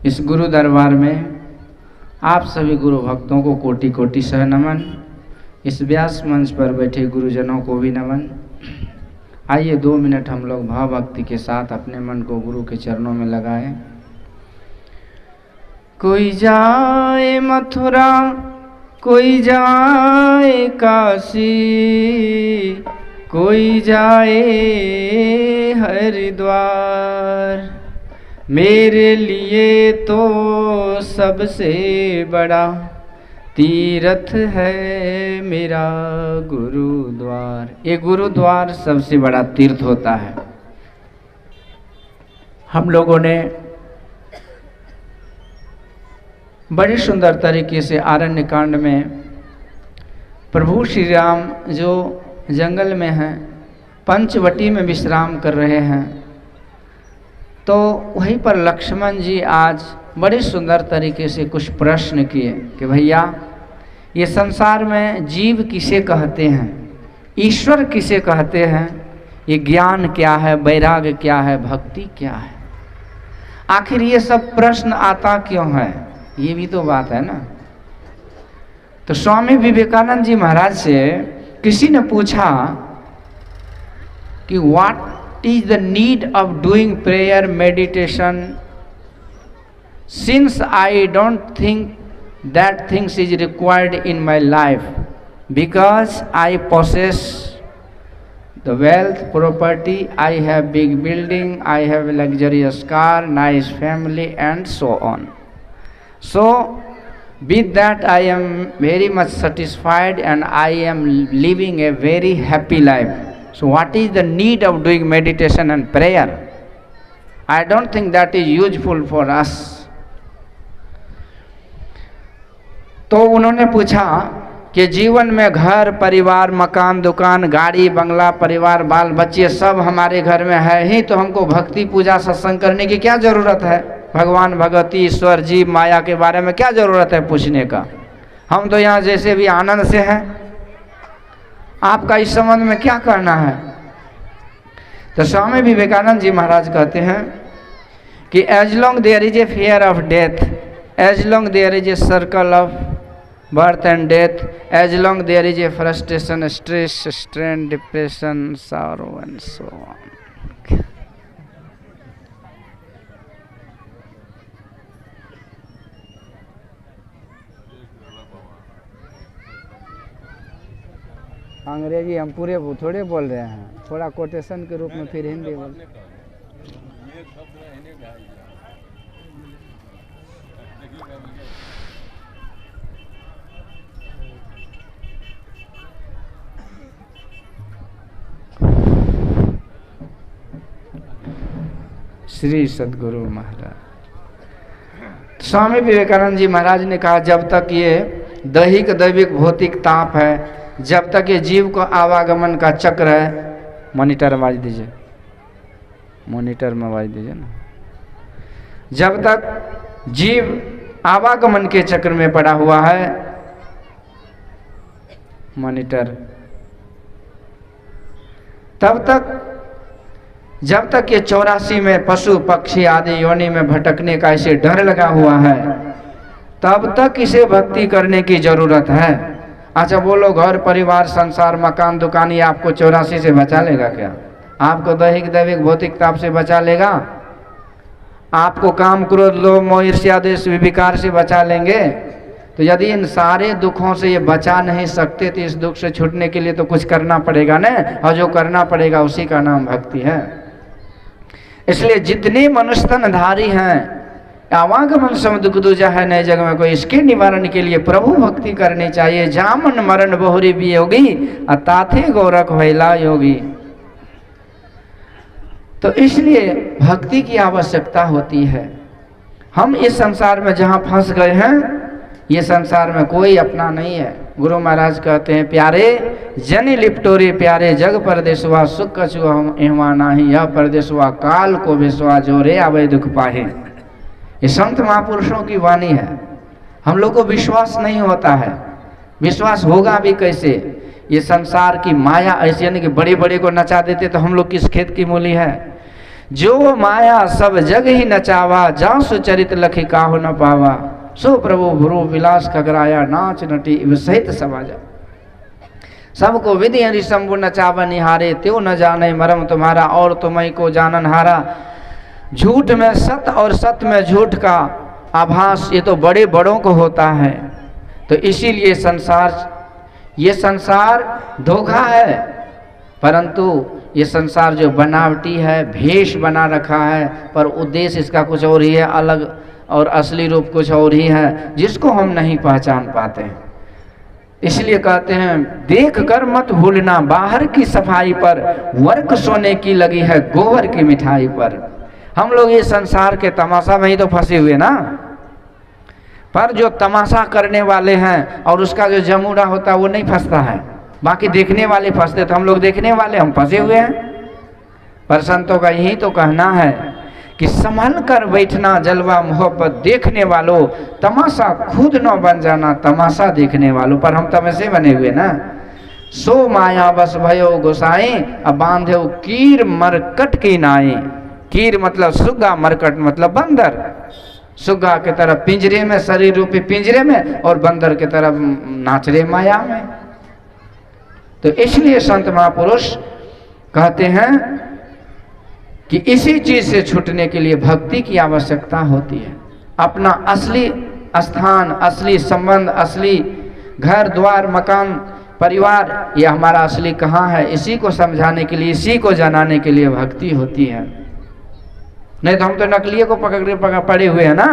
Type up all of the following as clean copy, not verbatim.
इस गुरु दरबार में आप सभी गुरु भक्तों को कोटि कोटि सह नमन। इस व्यास मंच पर बैठे गुरुजनों को भी नमन। आइए 2 मिनट हम लोग भाव भक्ति के साथ अपने मन को गुरु के चरणों में लगाएं। कोई जाए मथुरा, कोई जाए काशी, कोई जाए हरिद्वार, मेरे लिए तो सबसे बड़ा तीर्थ है मेरा गुरुद्वार। ये गुरुद्वार सबसे बड़ा तीर्थ होता है। हम लोगों ने बड़ी सुंदर तरीके से आरण्य कांड में प्रभु श्री राम जो जंगल में हैं, पंचवटी में विश्राम कर रहे हैं, तो वहीं पर लक्ष्मण जी आज बड़े सुंदर तरीके से कुछ प्रश्न किए कि भैया ये संसार में जीव किसे कहते हैं, ईश्वर किसे कहते हैं, ये ज्ञान क्या है, वैराग्य क्या है, भक्ति क्या है, आखिर ये सब प्रश्न आता क्यों है, ये भी तो बात है ना। तो स्वामी विवेकानंद जी महाराज से किसी ने पूछा कि what is the need of doing prayer meditation, since I don't think that things is required in my life, because I possess the wealth, property, I have big building, I have a luxurious car, nice family and so on. So with that I am very much satisfied and I am living a very happy life. So what is the need of doing meditation and prayer? I don't think that is useful for us. तो उन्होंने पूछा कि जीवन में घर परिवार मकान दुकान गाड़ी बंगला परिवार बाल बच्चे सब हमारे घर में है ही, तो हमको भक्ति पूजा सत्संग करने की क्या ज़रूरत है, भगवान भगवती ईश्वर जीव माया के बारे में क्या ज़रूरत है पूछने का, हम तो यहाँ जैसे भी आनंद से हैं, आपका इस संबंध में क्या करना है। तो स्वामी विवेकानंद जी महाराज कहते हैं कि as long there is a fear of death, as long there is a circle of birth and death, as long there is a frustration, stress, strain, depression, sorrow and so on. अंग्रेजी हम पूरे थोड़े बोल रहे हैं, थोड़ा quotation के रूप में फिर हिंदी बोल। श्री सद्गुरु महाराज। स्वामी विवेकानंद जी महाराज ने कहा जब तक ये दैहिक दैविक भौतिक ताप है, जब तक ये जीव को आवागमन का चक्र है, मॉनिटर आवाज दीजिए, मॉनिटर में आवाज दीजिए ना, जब तक जीव आवागमन के चक्र में पड़ा हुआ है, मॉनिटर, तब तक जब तक ये 84 में पशु पक्षी आदि योनि में भटकने का इसे डर लगा हुआ है, तब तक इसे भक्ति करने की जरूरत है। अच्छा बोलो, घर परिवार संसार मकान दुकान ये आपको 84 से बचा लेगा क्या? आपको दैहिक दैविक भौतिक ताप से बचा लेगा? आपको काम क्रोध लोभ मोह ईर्ष्या द्वेष विकार से बचा लेंगे? तो यदि इन सारे दुखों से ये बचा नहीं सकते तो इस दुख से छूटने के लिए तो कुछ करना पड़ेगा ना, और जो करना पड़ेगा उसी का नाम भक्ति है। इसलिए जितने मनुष्य तनधारी हैं, आवागमन सम दुख दूजा है नए जग में कोई, इसके निवारण के लिए प्रभु भक्ति करनी चाहिए। जामन मरण बहुरी वियोगी अताथे गोरख भैला योगी। तो इसलिए भक्ति की आवश्यकता होती है। हम इस संसार में जहाँ फंस गए हैं, ये संसार में कोई अपना नहीं है। गुरु महाराज कहते हैं प्यारे जनि लिपटोरे प्यारे जग परदेसवा सुख कछुआ एहवा नाही, यह परदेसवा काल को बेसवा जोरे आवे दुख पाहे। ये संत महापुरुषों की वाणी है। हम लोग को विश्वास नहीं होता है, विश्वास होगा भी कैसे? ये संसार की माया ऐसी है कि बड़े बड़े को नचा देते तो हम लोग किस खेत की मूली है। जो माया सब जग ही नचावा, जा सुचरित लखी काहू न पावा। सो प्रभु भ्रू विलास खगराया, नाच नटी सहित समाजा। सबको विधि हरि शंभु नचावा निहारे, त्यो न जाने मरम तुम्हारा, और तुम्हें को जानन हारा। झूठ में सत्य और सत्य में झूठ का आभास ये तो बड़े बड़ों को होता है। तो इसीलिए ये संसार धोखा है, परंतु ये संसार जो बनावटी है, भेष बना रखा है, पर उद्देश्य इसका कुछ और ही है अलग, और असली रूप कुछ और ही है जिसको हम नहीं पहचान पाते हैं। इसलिए कहते हैं देख कर मत भूलना, बाहर की सफाई पर वर्क सोने की लगी है गोबर की मिठाई पर। हम लोग ये संसार के तमाशा में ही तो फंसे हुए ना, पर जो तमाशा करने वाले हैं और उसका जो जमूरा होता है वो नहीं फंसता है, बाकी देखने वाले फंसते। तो हम लोग देखने वाले हम फंसे हुए हैं। पर संतों का यही तो कहना है कि संभल कर बैठना जलवा मोहब्बत देखने वालों, तमाशा खुद न बन जाना तमाशा देखने वालों। पर हम तमाशे बने हुए ना। सो माया बस भयो गोसाई, अब बांधे कीर मरकट की नाई। कीर मतलब सुग्गा, मरकट मतलब बंदर। सुग्गा के तरफ पिंजरे में, शरीर रूपी पिंजरे में, और बंदर के तरफ नाच रहे माया में। तो इसलिए संत महापुरुष कहते हैं कि इसी चीज से छूटने के लिए भक्ति की आवश्यकता होती है। अपना असली स्थान, असली संबंध, असली घर द्वार मकान परिवार, ये हमारा असली कहाँ है, इसी को समझाने के लिए, इसी को जनाने के लिए भक्ति होती है। नहीं तो हम तो नकलिए को पड़े हुए हैं ना।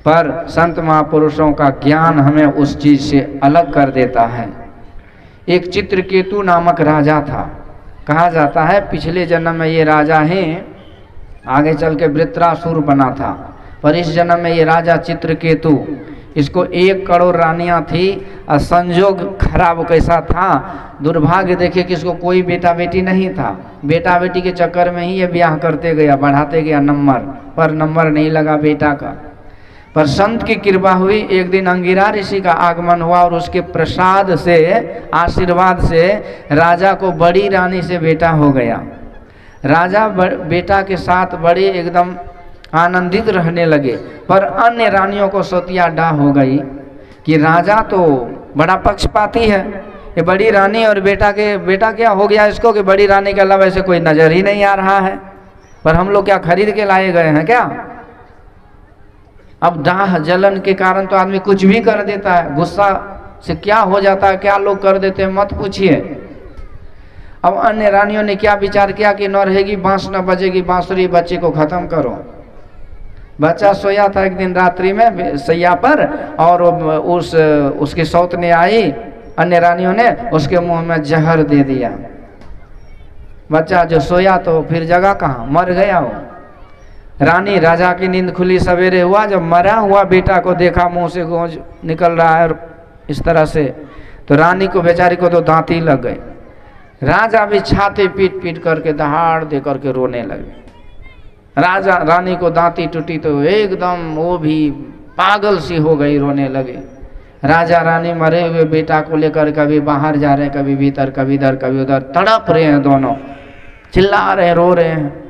पर संत महापुरुषों का ज्ञान हमें उस चीज से अलग कर देता है। एक चित्रकेतु नामक राजा था। कहा जाता है पिछले जन्म में ये राजा ही आगे चल के वृत्रासुर बना था, पर इस जन्म में ये राजा चित्रकेतु, इसको 1 करोड़ रानियां थी। और संजोग खराब कैसा था, दुर्भाग्य देखिए कि इसको कोई बेटा बेटी नहीं था। बेटा बेटी के चक्कर में ही ये ब्याह करते गया, बढ़ाते गया नंबर, पर नंबर नहीं लगा बेटा का। पर संत की कृपा हुई, एक दिन अंगिरा ऋषि का आगमन हुआ और उसके प्रसाद से, आशीर्वाद से राजा को बड़ी रानी से बेटा हो गया। राजा बेटा के साथ बड़े एकदम आनंदित रहने लगे। पर अन्य रानियों को सोतिया डाह हो गई कि राजा तो बड़ा पक्षपाती है, ये बड़ी रानी और बेटा क्या हो गया इसको कि बड़ी रानी के अलावा ऐसे कोई नजर ही नहीं आ रहा है। पर हम लोग क्या खरीद के लाए गए हैं क्या? अब दाह जलन के कारण तो आदमी कुछ भी कर देता है, गुस्सा से क्या हो जाता है, क्या लोग कर देते हैं मत पूछिए। अब अन्य रानियों ने क्या विचार किया कि न रहेगी बांस न बजेगी बांसुरी, बच्चे को खत्म करो। बच्चा सोया था एक दिन रात्रि में सैया पर, और उसकी सौत ने आई, अन्य रानियों ने उसके मुंह में जहर दे दिया। बच्चा जो सोया तो फिर जगह कहाँ, मर गया वो। रानी राजा की नींद खुली, सवेरे हुआ जब मरा हुआ बेटा को देखा, मुंह से गूंज निकल रहा है और इस तरह से, तो रानी को बेचारी को तो दांती लग गई। राजा भी छाती पीट पीट करके दहाड़ दे करके रोने लगे। रानी को दांती टूटी तो एकदम वो भी पागल सी हो गई, रोने लगे। राजा रानी मरे हुए बेटा को लेकर कभी बाहर जा रहे हैं, कभी भीतर, कभी इधर कभी उधर, तड़प रहे हैं दोनों, चिल्ला रहे हैं, रो रहे हैं।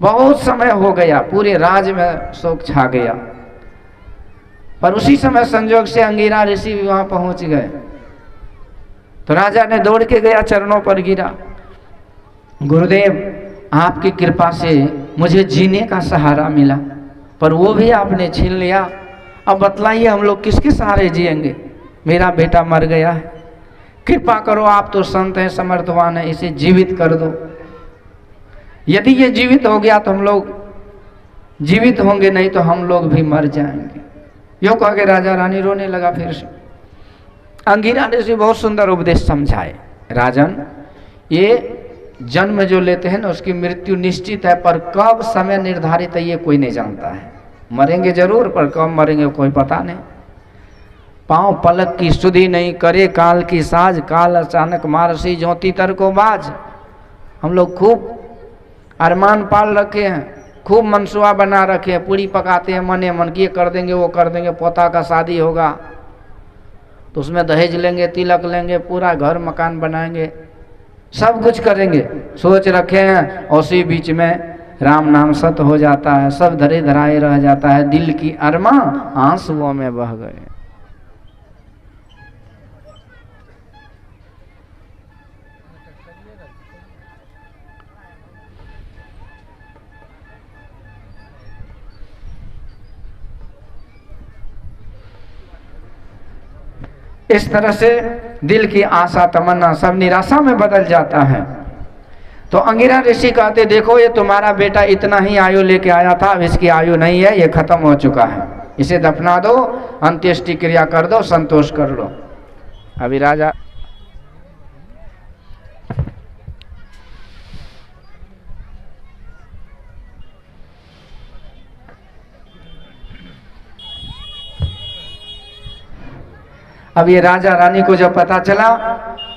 बहुत समय हो गया, पूरे राज में शोक छा गया। पर उसी समय संजोग से अंगिरा ऋषि भी वहां पहुंच गए। तो राजा ने दौड़ के गया, चरणों पर गिरा, गुरुदेव आपकी कृपा से मुझे जीने का सहारा मिला, पर वो भी आपने छीन लिया। अब बतलाइए हम लोग किसके सहारे जिएंगे? मेरा बेटा मर गया है, कृपा करो, आप तो संत हैं, समर्थवान हैं, इसे जीवित कर दो। यदि ये जीवित हो गया तो हम लोग जीवित होंगे, नहीं तो हम लोग भी मर जाएंगे। यो कह के राजा रानी रोने लगा। फिर से अंगिरा ऋषि बहुत सुंदर उपदेश समझाए, राजन ये जन्म जो लेते हैं ना उसकी मृत्यु निश्चित है, पर कब समय निर्धारित है ये कोई नहीं जानता है। मरेंगे जरूर, पर कब मरेंगे कोई पता नहीं। पांव पलक की सुधि नहीं, करे काल की साज, काल अचानक मारसी ज्योति तर को बाज। हम लोग खूब अरमान पाल रखे हैं, खूब मनसुआ बना रखे हैं, पूरी पकाते हैं मने मन की, ये कर देंगे वो कर देंगे, पोता का शादी होगा तो उसमें दहेज लेंगे, तिलक लेंगे, पूरा घर मकान बनाएंगे। सब कुछ करेंगे, सोच रखे हैं, उसी बीच में राम नाम सत हो जाता है, सब धरे धराए रह जाता है, दिल की अरमा आंसुओं में बह गए। इस तरह से दिल की आशा तमन्ना सब निराशा में बदल जाता है। तो अंगिरा ऋषि कहते, देखो ये तुम्हारा बेटा इतना ही आयु लेके आया था, अब इसकी आयु नहीं है, ये खत्म हो चुका है, इसे दफना दो, अंत्येष्टि क्रिया कर दो, संतोष कर लो। अभी राजा अब ये राजा रानी को जब पता चला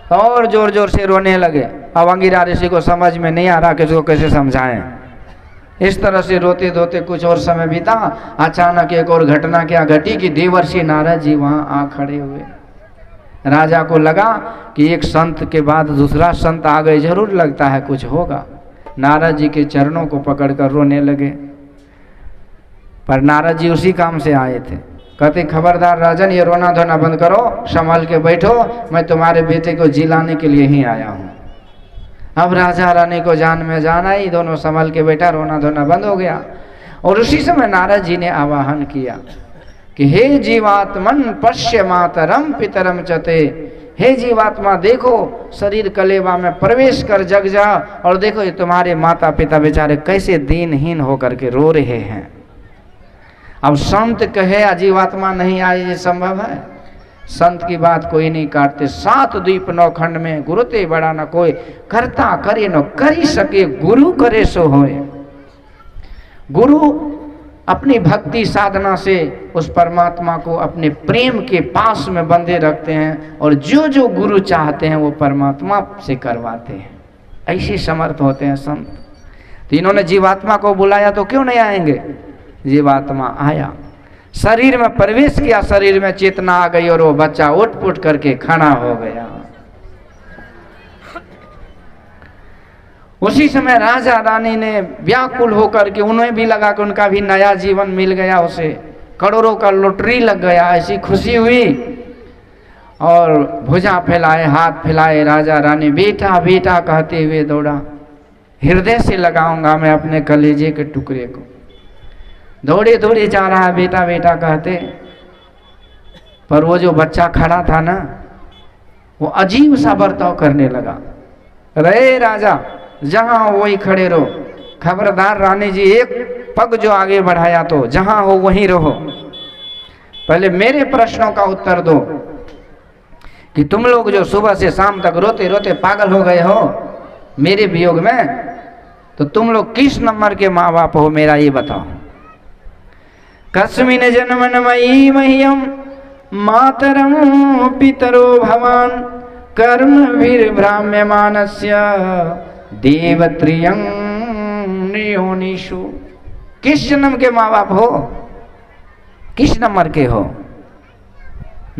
तो और जोर जोर से रोने लगे। अब अंगिरा ऋषि को समझ में नहीं आ रहा कि इसको कैसे समझाएं। इस तरह से रोते धोते कुछ और समय बीता। अचानक एक और घटना क्या घटी कि देवर्षि नारद जी वहां आ खड़े हुए। राजा को लगा कि एक संत के बाद दूसरा संत आ गए, जरूर लगता है कुछ होगा। नारद जी के चरणों को पकड़कर रोने लगे। पर नारद जी उसी काम से आए थे। कहते, खबरदार राजन, ये रोना धोना बंद करो, संभल के बैठो, मैं तुम्हारे बेटे को जिलाने के लिए ही आया हूँ। अब राजा रानी को जान में जान आई, दोनों संभल के बैठा, रोना धोना बंद हो गया। और उसी समय नारद जी ने आवाहन किया कि हे जीवात्मन पश्य मातरम पितरम चते, हे जीवात्मा देखो, शरीर कलेवा में प्रवेश कर जग जा और देखो ये तुम्हारे माता पिता बेचारे कैसे दीनहीन होकर के रो रहे हैं। अब संत कहे जीवात्मा नहीं आए, ये संभव है? संत की बात कोई नहीं काटते। 7 द्वीप 9 खंड में गुरुते बड़ा न कोई, करता करे न करी सके, गुरु करे सो होए। गुरु अपनी भक्ति साधना से उस परमात्मा को अपने प्रेम के पास में बंधे रखते हैं और जो जो गुरु चाहते हैं वो परमात्मा से करवाते हैं। ऐसे समर्थ होते हैं संत। तो इन्होंने जीवात्मा को बुलाया तो क्यों नहीं आएंगे? जीवात्मा आया, शरीर में प्रवेश किया, शरीर में चेतना आ गई और वो बच्चा उठ पुट करके खड़ा हो गया। उसी समय राजा रानी ने व्याकुल होकर के, उन्हें भी लगा कि उनका भी नया जीवन मिल गया, उसे करोड़ों का लॉटरी लग गया, ऐसी खुशी हुई। और भुजा फैलाए, हाथ फैलाए, राजा रानी बेटा बेटा कहते हुए दौड़ा। हृदय से लगाऊंगा मैं अपने कलेजे के टुकड़े को। दौड़े दौड़े जा रहा है बेटा बेटा कहते, पर वो जो बच्चा खड़ा था ना, वो अजीब सा बर्ताव करने लगा। रे राजा, जहां हो वहीं खड़े रहो, खबरदार रानी जी एक पग जो आगे बढ़ाया तो जहां हो वहीं रहो। पहले मेरे प्रश्नों का उत्तर दो कि तुम लोग जो सुबह से शाम तक रोते रोते पागल हो गए हो मेरे वियोग में, तो तुम लोग किस नंबर के माँ बाप हो, मेरा ये बताओ। कस्मिन जन्मनमयी मह्यम मातरम पितरो भवान कर्मभिर्भ्राम्यमानस्य देवत्रियं योनिषु। किस जन्म के माँ बाप हो, किस नंबर के हो?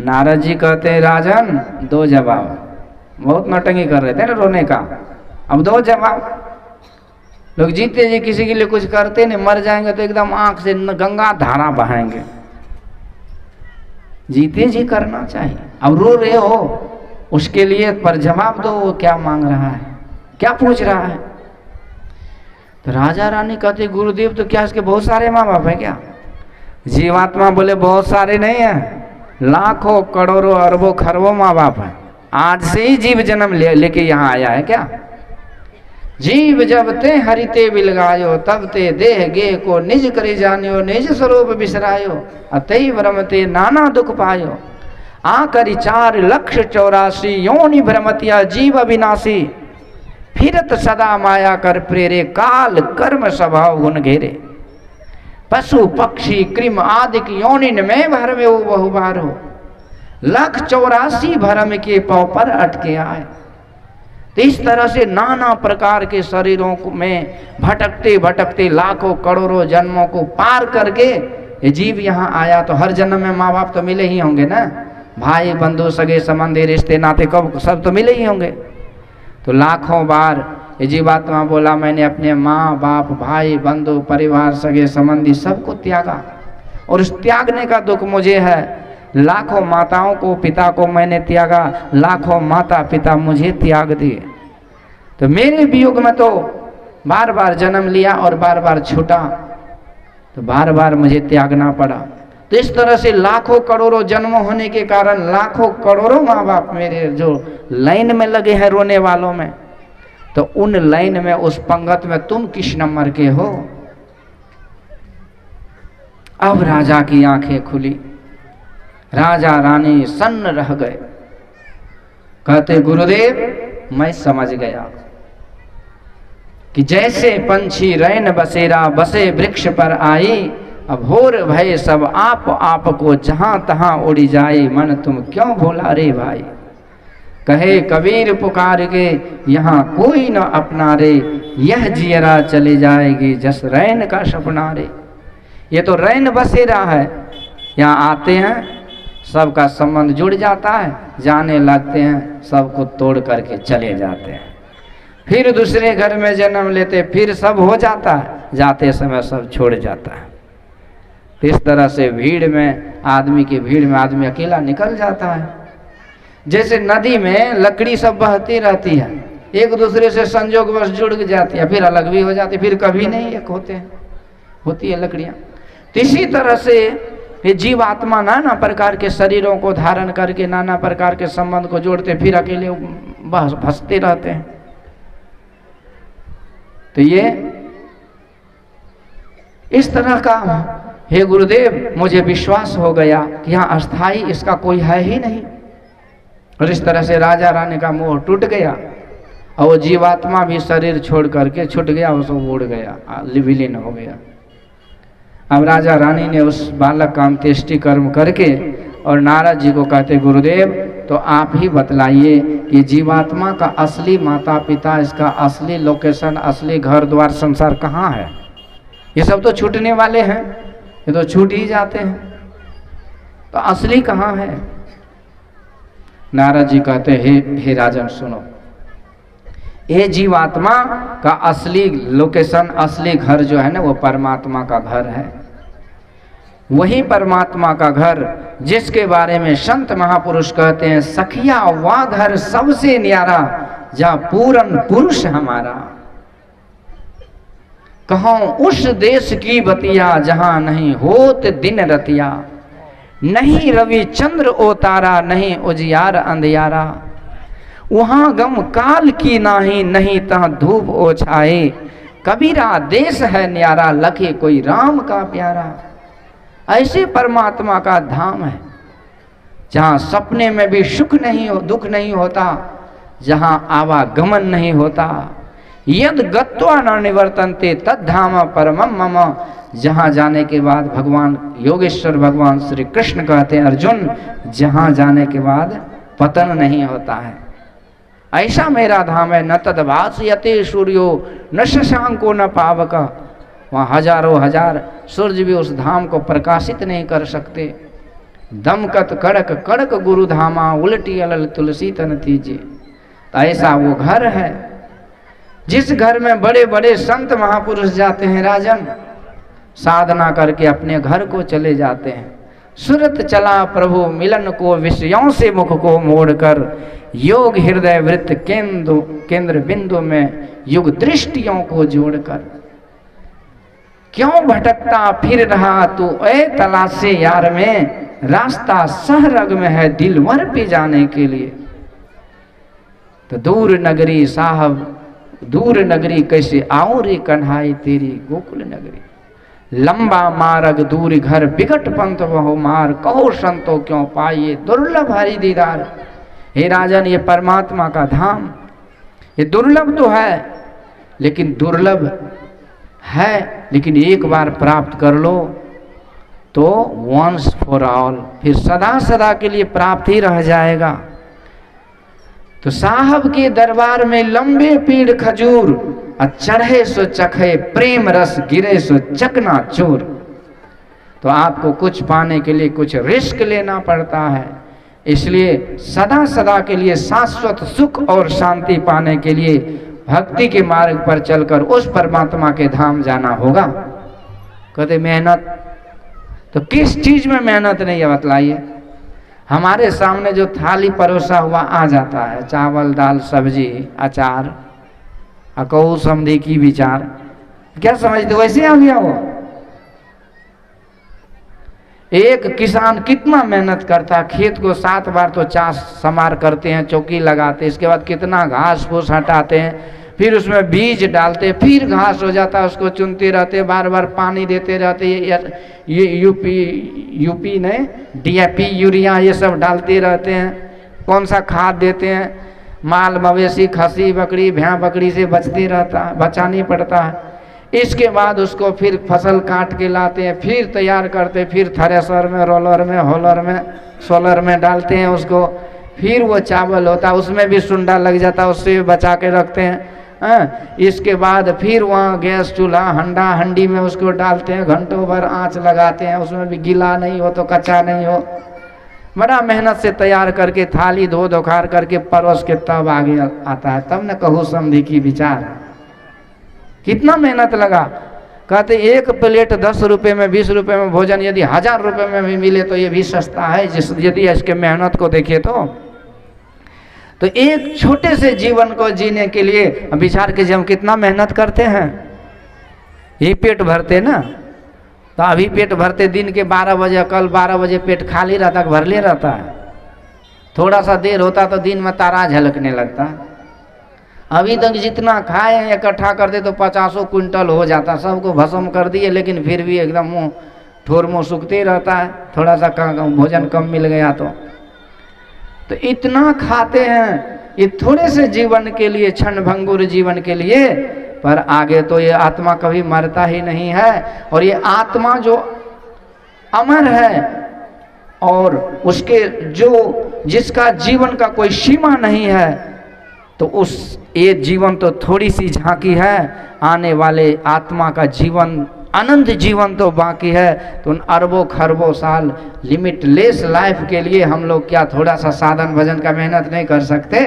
नारद जी कहते हैं, राजन 2 जवाब। बहुत नौटंकी कर रहे थे ना रोने का, अब 2 जवाब। लोग जीते जी किसी के लिए कुछ करते नहीं, मर जाएंगे तो एकदम आंख से गंगा धारा बहाएंगे। जीते जी करना चाहिए। अब रो रहे हो उसके लिए, पर जवाब दो, वो क्या मांग रहा है, क्या पूछ रहा है? तो राजा रानी कहते, गुरुदेव तो क्या इसके बहुत सारे माँ बाप है क्या? जीवात्मा बोले, बहुत सारे नहीं है, लाखों करोड़ों अरबों खरबों माँ बाप है। आज से ही जीव जन्म लेके यहाँ आया है क्या? जीव जब ते हरिते बिलगायो, तब ते देह गे को निज करे जानियो, निज स्वरूप बिसरायो, अतई भ्रमते नाना दुख पायो। आकरि 4,84,000 योनि भ्रमतिया जीव अविनाशी, फिरत सदा माया कर प्रेरे, काल कर्म स्वभाव गुण घेरे। पशु पक्षी कृम आदिक योनिन में भर में वो बहुबार हो, 1,84,00,000 भरम के पौ पर अटके आए। तो इस तरह से नाना प्रकार के शरीरों में भटकते भटकते लाखों करोड़ों जन्मों को पार करके ये जीव यहाँ आया। तो हर जन्म में माँ बाप तो मिले ही होंगे ना, भाई बंधु सगे संबंधी रिश्ते नाते कब सब तो मिले ही होंगे। तो लाखों बार ये जीवात्मा बोला मैंने अपने माँ बाप भाई बंधु परिवार सगे संबंधी सबको त्यागा, और उस त्यागने का दुख मुझे है। लाखों माताओं को पिता को मैंने त्यागा, लाखों माता पिता मुझे त्याग दिए। तो मेरे वियोग में तो बार बार जन्म लिया और बार बार छूटा, तो बार बार मुझे त्यागना पड़ा। तो इस तरह से लाखों करोड़ों जन्म होने के कारण लाखों करोड़ों माँ बाप मेरे जो लाइन में लगे हैं रोने वालों में, तो उन लाइन में उस पंगत में तुम किस नंबर के हो। अब राजा की आंखें खुली, राजा रानी सन्न रह गए। कहते गुरुदेव मैं समझ गया कि जैसे पंछी रैन बसेरा बसे वृक्ष पर आई, अब होर भय सब आप को जहां तहां उड़ी जाए, मन तुम क्यों भोला रे भाई। कहे कबीर पुकार के यहाँ कोई न अपना रे, यह जियरा चली जाएगी जस रैन का सपना रे। ये तो रैन बसेरा है, यहाँ आते हैं सबका संबंध जुड़ जाता है, जाने लगते हैं सबको तोड़ करके चले जाते हैं, फिर दूसरे घर में जन्म लेते, फिर सब हो जाता है, जाते समय सब छोड़ जाता है। इस तरह से भीड़ में आदमी की भीड़ में आदमी अकेला निकल जाता है। जैसे नदी में लकड़ी सब बहती रहती है, एक दूसरे से संजोगवश जुड़ जाती है, फिर अलग भी हो जाती है, फिर कभी नहीं एक होते हैं, होती है लकड़ियाँ। तो इसी तरह से ये जीवात्मा नाना प्रकार के शरीरों को धारण करके नाना प्रकार के संबंध को जोड़ते, फिर अकेले फंसते रहते हैं। तो ये इस तरह का, हे गुरुदेव मुझे विश्वास हो गया कि यहाँ अस्थाई इसका कोई है ही नहीं। और इस तरह से राजा रानी का मोह टूट गया और वो जीवात्मा भी शरीर छोड़ करके छूट गया, उसको उड़ गया, विलीन हो गया। अब राजा रानी ने उस बालक का अंत्येष्टि कर्म करके और नारद जी को कहते गुरुदेव तो आप ही बतलाइए कि जीवात्मा का असली माता पिता, इसका असली लोकेशन, असली घर द्वार संसार कहाँ है। ये सब तो छूटने वाले हैं, ये तो छूट ही जाते हैं, तो असली कहाँ है। नारद जी कहते हे राजन सुनो, ये जीवात्मा का असली लोकेशन, असली घर जो है ना वो परमात्मा का घर है। वही परमात्मा का घर जिसके बारे में संत महापुरुष कहते हैं सखिया वह घर सबसे न्यारा, जहाँ पूरन पुरुष हमारा। कहूं उस देश की बतिया जहाँ नहीं होत दिन रतिया, नहीं रवि चंद्र ओ तारा, नहीं उजियार अंधियारा। वहाँ गम काल की नाही, नहीं तह धूप ओ छाए। कबीरा देश है न्यारा, लखे कोई राम का प्यारा। ऐसे परमात्मा का धाम है जहाँ सपने में भी सुख नहीं हो, दुख नहीं होता, जहाँ आवागमन नहीं होता। यद गत्वा न निवर्तन्ते तद धाम परमम मम। जहाँ जाने के बाद भगवान योगेश्वर भगवान श्री कृष्ण कहते हैं अर्जुन, जहाँ जाने के बाद पतन नहीं होता है, ऐसा मेरा धाम है। न तद्भासयते सूर्यो न शशांको न पावक। वहाँ हजारों हजार सूर्य भी उस धाम को प्रकाशित नहीं कर सकते। दमकत कड़क कड़क गुरु धामा, उल्टी अलल तुलसी तन तीजे। तो ऐसा वो घर है जिस घर में बड़े बड़े संत महापुरुष जाते हैं राजन, साधना करके अपने घर को चले जाते हैं। सुरत चला प्रभु मिलन को, विषयों से मुख को मोड़कर, योग हृदय वृत्त केंद्र बिंदु में युग दृष्टियों को जोड़कर। क्यों भटकता फिर रहा तू ए तलाशे यार में, रास्ता सहरग में है दिलवर पे जाने के लिए। तो दूर नगरी साहब, दूर नगरी कैसे आऊं रे कन्हाई तेरी गोकुल नगरी। लंबा मार्ग दूर घर बिकट पंथ बहु मार, कहो संतो क्यों पाइए दुर्लभ हरि दीदार। हे राजन ये परमात्मा का धाम, ये दुर्लभ तो है, लेकिन दुर्लभ है, लेकिन एक बार प्राप्त कर लो तो वंस फॉर ऑल, फिर सदा सदा के लिए प्राप्त ही रह जाएगा। तो साहब के दरबार में लंबे पीड़ खजूर, चढ़े सो चखे प्रेम रस, गिरे सो चकना चूर। तो आपको कुछ पाने के लिए कुछ रिस्क लेना पड़ता है, इसलिए सदा सदा के लिए शाश्वत सुख और शांति पाने के लिए भक्ति के मार्ग पर चलकर उस परमात्मा के धाम जाना होगा। कहते मेहनत, तो किस चीज में मेहनत नहीं है बतलाइए। हमारे सामने जो थाली परोसा हुआ आ जाता है, चावल दाल सब्जी अचार अकऊ समधी की विचार, क्या समझते वैसे आ गया वो। एक किसान कितना मेहनत करता है, खेत को 7 बार तो चास समार करते हैं, चौकी लगाते, इसके बाद कितना घास फूस हटाते हैं, फिर उसमें बीज डालते, फिर घास हो जाता है उसको चुनते रहते, बार बार पानी देते रहते। ये यूपी ने DAP यूरिया ये सब डालते रहते हैं, कौन सा खाद देते हैं, माल मवेशी खसी बकरी भैंस बकरी से बचते रहता है, बचानी पड़ता है। इसके बाद उसको फिर फसल काट के लाते हैं, फिर तैयार करते, फिर थ्रेसर में रोलर में होलर में सोलर में डालते हैं उसको, फिर वो चावल होता है उसमें भी सुंडा लग जाता है, उससे बचा के रखते हैं। इसके बाद फिर वहाँ गैस चूल्हा हंडा हंडी में उसको डालते हैं, घंटों भर आँच लगाते हैं, उसमें भी गीला नहीं हो तो कच्चा नहीं हो, बड़ा मेहनत से तैयार करके थाली धो धोखार करके परोस के तब आगे आता है। तब न कहूँ समधी की विचार, कितना मेहनत लगा। कहते 1 प्लेट 10 रुपए में 20 रुपए में भोजन यदि 1000 रुपए में भी मिले तो ये भी सस्ता है, यदि इसके मेहनत को देखे तो एक छोटे से जीवन को जीने के लिए विचार कीजिए हम कितना मेहनत करते हैं। ये पेट भरते ना, तो अभी पेट भरते दिन के 12 बजे, कल 12 बजे पेट खाली रहता भरले रहता है, थोड़ा सा देर होता तो दिन में तारा झलकने लगता। अभी तक जितना खाए हैं इकट्ठा कर दे तो 50 क्विंटल हो जाता, सबको भस्म कर दिए, लेकिन फिर भी एकदम मुँह ठोर मुँह सूखते रहता है, थोड़ा सा भोजन कम मिल गया तो इतना खाते हैं ये थोड़े से जीवन के लिए, क्षण भंगुर जीवन के लिए, पर आगे तो ये आत्मा कभी मरता ही नहीं है। और ये आत्मा जो अमर है और उसके जिसका जीवन का कोई सीमा नहीं है, तो उस ये जीवन तो थोड़ी सी झांकी है, आने वाले आत्मा का जीवन अनंत जीवन तो बाकी है। तो उन अरबों खरबों साल लिमिटलेस लाइफ के लिए हम लोग क्या थोड़ा सा साधन भजन का मेहनत नहीं कर सकते?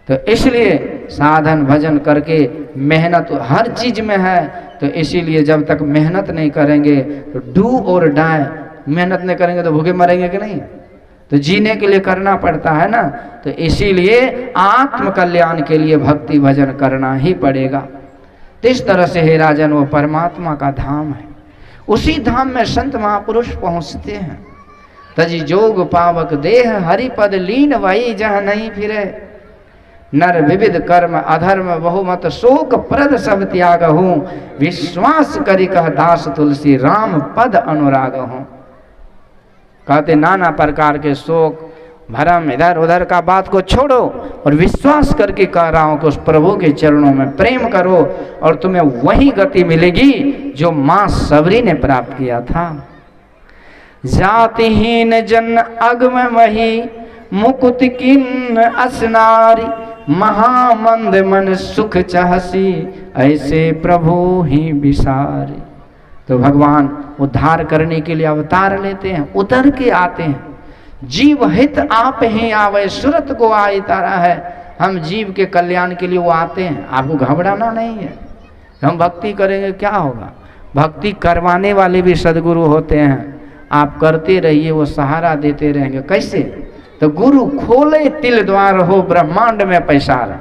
तो इसलिए साधन भजन करके मेहनत हर चीज में है। तो इसीलिए जब तक मेहनत नहीं करेंगे तो डू और डाई, मेहनत नहीं करेंगे तो भूखे मरेंगे कि नहीं? तो जीने के लिए करना पड़ता है ना। तो इसीलिए आत्म कल्याण के लिए भक्ति भजन करना ही पड़ेगा। तो इस तरह से हे राजन वो परमात्मा का धाम है, उसी धाम में संत महापुरुष पहुँचते हैं। तजी जोग पावक देह हरिपद लीन वही जहाँ नहीं फिरे, नर विविध कर्म अधर्म बहुमत शोक प्रद सब त्याग हूँ, विश्वास करी कह दास तुलसी राम पद अनुराग हूँ। कहते नाना प्रकार के शोक भरम इधर उधर का बात को छोड़ो और विश्वास करके कह रहा हूं कि उस प्रभु के चरणों में प्रेम करो और तुम्हें वही गति मिलेगी जो मां सबरी ने प्राप्त किया था। जातिहीन जन अगम वही मुकुत किन असनारी, महामंद मन सुख चाहसी ऐसे प्रभु ही विसारी। तो भगवान उद्धार करने के लिए अवतार लेते हैं, उतर के आते हैं। जीव हित आप ही आवे सुरत को आई तारा है। हम जीव के कल्याण के लिए वो आते हैं, आपको घबराना नहीं है। हम भक्ति करेंगे क्या होगा? भक्ति करवाने वाले भी सदगुरु होते हैं, आप करते रहिए, वो सहारा देते रहेंगे। कैसे? तो गुरु खोले तिल द्वार हो ब्रह्मांड में पैसार।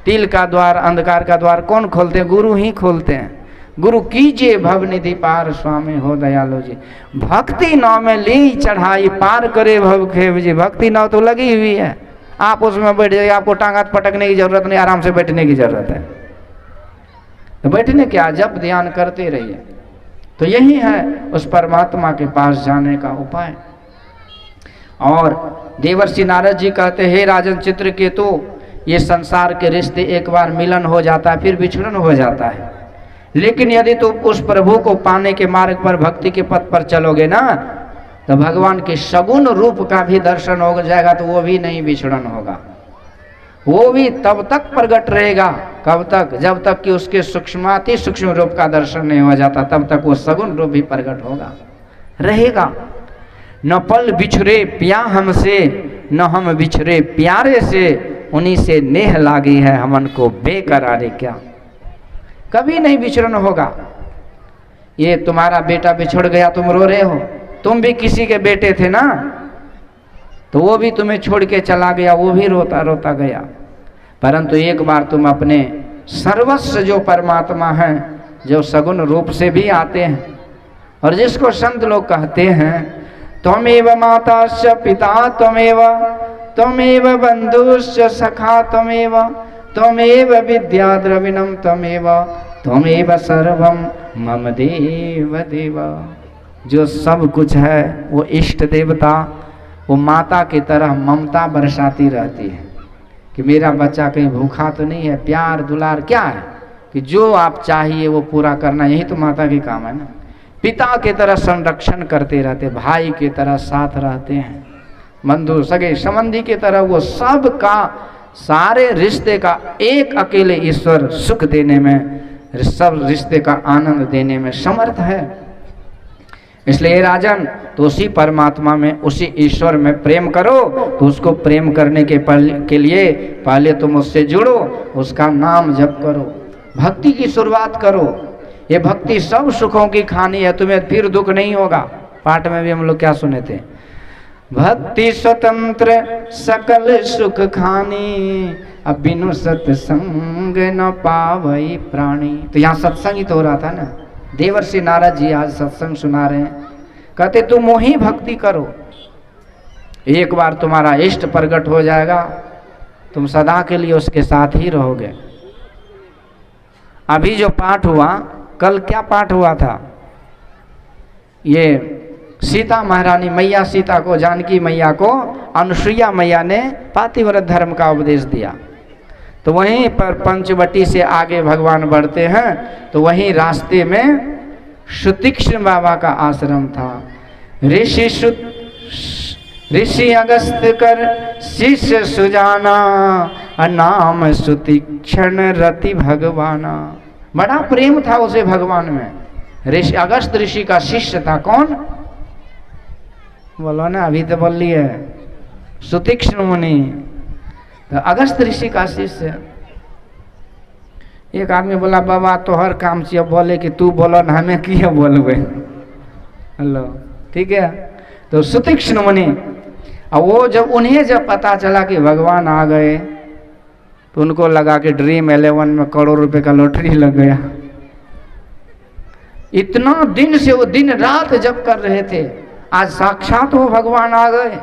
तिल का द्वार, अंधकार का द्वार कौन खोलते हैं? गुरु ही खोलते हैं। गुरु कीजिए भवनिधि पार स्वामी हो दयालु जी। भक्ति नाव में ली चढ़ाई पार करे भव खेव जी। भक्ति नाव तो लगी हुई है, आप उसमें बैठ जाइए, आपको टांग हाथ पटकने की जरूरत नहीं, आराम से बैठने की जरूरत है। तो बैठने क्या, जब ध्यान करते रहिए। तो यही है उस परमात्मा के पास जाने का उपाय। और देवर्षि नारद जी कहते हे राजन चित्रकेतु, ये संसार के रिश्ते एक बार मिलन हो जाता है फिर विछड़न हो जाता है, लेकिन यदि तुम उस प्रभु को पाने के मार्ग पर भक्ति के पथ पर चलोगे ना, तो भगवान के सगुण रूप का भी दर्शन हो जाएगा, तो वो भी नहीं विछड़न होगा, वो भी तब तक प्रकट रहेगा। कब तक? जब तक कि उसके सूक्ष्माति सूक्ष्म रूप का दर्शन नहीं हो जाता, तब तक वो सगुण रूप भी प्रकट होगा, रहेगा। न पल बिछुरे पिया हमसे, न हम बिछुरे प्यारे से, उन्हीं से नेह लागी है हमन को बेकरारे क्या। कभी नहीं बिछड़न होगा। ये तुम्हारा बेटा बिछड़ गया, तुम रो रहे हो, तुम भी किसी के बेटे थे ना, तो वो भी तुम्हें छोड़ के चला गया, वो भी रोता रोता गया। परंतु एक बार तुम अपने सर्वस्व जो परमात्मा हैं, जो सगुण रूप से भी आते हैं, और जिसको संत लोग कहते हैं त्वमेव माताश्च पिता त्वमेव, त्वमेव बंधुश्च सखा त्वमेव, त्वमेव विद्या द्रविणम त्वमेव, त्वमेव सर्वम मम देव देव। जो सब कुछ है वो इष्ट देवता, वो माता की तरह ममता बरसाती रहती है कि मेरा बच्चा कहीं भूखा तो नहीं है। प्यार दुलार क्या है कि जो आप चाहिए वो पूरा करना, यही तो माता की काम है ना। पिता की तरह संरक्षण करते रहते, भाई की तरह साथ रहते हैं, बंधु सगे संबंधी की तरह वो सब का सारे रिश्ते का एक अकेले ईश्वर सुख देने में, सब रिश्ते का आनंद देने में समर्थ है। इसलिए राजन, तो उसी परमात्मा में, उसी ईश्वर में प्रेम करो। तो उसको प्रेम करने के लिए पहले तुम उससे जुड़ो, उसका नाम जप करो, भक्ति की शुरुआत करो। ये भक्ति सब सुखों की खानी है, तुम्हें फिर दुख नहीं होगा। पाठ में भी हम लोग क्या सुने थे, भक्ति स्वतंत्र सकल सुख खानी, अब बिनु सत्संग न पावई प्राणी। तो यहाँ सत्संग ही तो हो रहा था ना। देवर्षि नारद जी आज सत्संग सुना रहे हैं, कहते तुम वही भक्ति करो, एक बार तुम्हारा इष्ट प्रकट हो जाएगा, तुम सदा के लिए उसके साथ ही रहोगे। अभी जो पाठ हुआ, कल क्या पाठ हुआ था, ये सीता महारानी, मैया सीता को, जानकी मैया को अनुसुईया मैया ने पातिव्रत धर्म का उपदेश दिया। तो वहीं पर पंचवटी से आगे भगवान बढ़ते हैं, तो वहीं रास्ते में सुतीक्ष्ण बाबा का आश्रम था। ऋषि अगस्त कर शिष्य सुजाना, नाम सुतीक्ष्ण रति भगवाना। बड़ा प्रेम था उसे भगवान में। ऋषि अगस्त ऋषि का शिष्य था। कौन बोलो ना, अभी तो बोल लिए, सुतीक्ष्ण मुनि, तो अगस्त ऋषि का शिष्य। एक आदमी बोला बाबा तो हर काम चाहिए, बोले कि तू बोलो ना, हमें किया बोलबे। हेलो, ठीक है। तो सुतीक्ष्ण मुनि, और वो जब उन्हें जब पता चला कि भगवान आ गए, तो उनको लगा कि ड्रीम 11 में करोड़ रुपए का लॉटरी लग गया। इतना दिन से वो दिन रात जप कर रहे थे, आज साक्षात वो भगवान आ गए।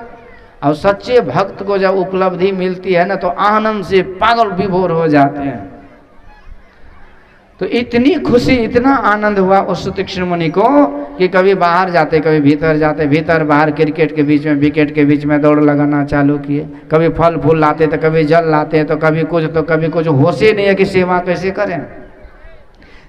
और सच्चे भक्त को जब उपलब्धि मिलती है ना, तो आनंद से पागल विभोर हो जाते हैं। तो इतनी खुशी, इतना आनंद हुआ उस सुतीक्ष्ण मुनि को कि कभी बाहर जाते, कभी भीतर जाते, भीतर बाहर क्रिकेट के बीच में, विकेट के बीच में दौड़ लगाना चालू किए। कभी फल फूल लाते तो कभी जल लाते, तो कभी कुछ होश ही नहीं है कि सेवा कैसे करें।